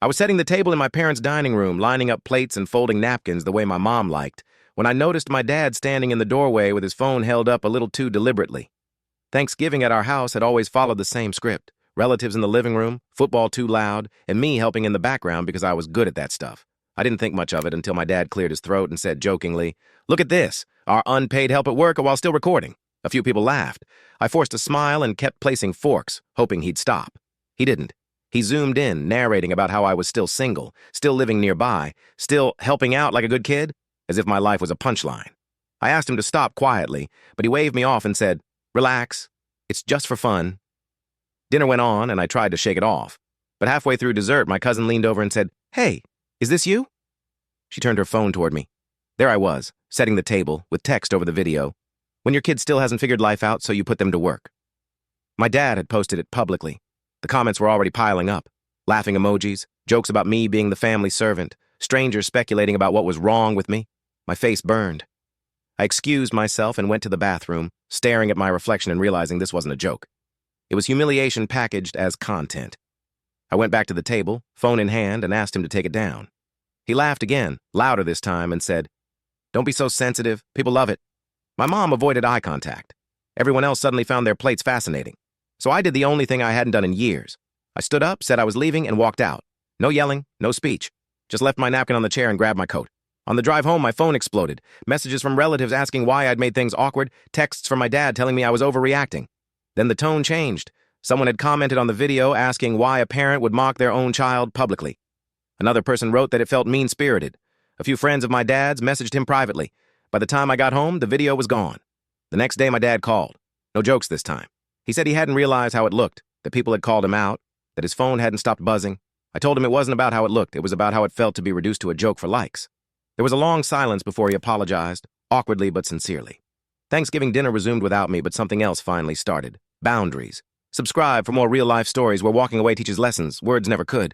I was setting the table in my parents' dining room, lining up plates and folding napkins the way my mom liked, when I noticed my dad standing in the doorway with his phone held up a little too deliberately. Thanksgiving at our house had always followed the same script. Relatives in the living room, football too loud, and me helping in the background because I was good at that stuff. I didn't think much of it until my dad cleared his throat and said jokingly, "Look at this, our unpaid help at work while still recording." A few people laughed. I forced a smile and kept placing forks, hoping he'd stop. He didn't. He zoomed in, narrating about how I was still single, still living nearby, still helping out like a good kid, as if my life was a punchline. I asked him to stop quietly, but he waved me off and said, "Relax, it's just for fun." Dinner went on, and I tried to shake it off. But halfway through dessert, my cousin leaned over and said, "Hey, is this you?" She turned her phone toward me. There I was, setting the table, with text over the video. When your kid still hasn't figured life out, so you put them to work. My dad had posted it publicly. The comments were already piling up. Laughing emojis, jokes about me being the family servant, strangers speculating about what was wrong with me. My face burned. I excused myself and went to the bathroom, staring at my reflection and realizing this wasn't a joke. It was humiliation packaged as content. I went back to the table, phone in hand, and asked him to take it down. He laughed again, louder this time, and said, "Don't be so sensitive. People love it." My mom avoided eye contact. Everyone else suddenly found their plates fascinating. So I did the only thing I hadn't done in years. I stood up, said I was leaving, and walked out. No yelling, no speech. Just left my napkin on the chair and grabbed my coat. On the drive home, my phone exploded. Messages from relatives asking why I'd made things awkward, texts from my dad telling me I was overreacting. Then the tone changed. Someone had commented on the video asking why a parent would mock their own child publicly. Another person wrote that it felt mean-spirited. A few friends of my dad's messaged him privately. By the time I got home, the video was gone. The next day, my dad called. No jokes this time. He said he hadn't realized how it looked, that people had called him out, that his phone hadn't stopped buzzing. I told him it wasn't about how it looked, it was about how it felt to be reduced to a joke for likes. There was a long silence before he apologized, awkwardly but sincerely. Thanksgiving dinner resumed without me, but something else finally started. Boundaries. Subscribe for more real-life stories where walking away teaches lessons words never could.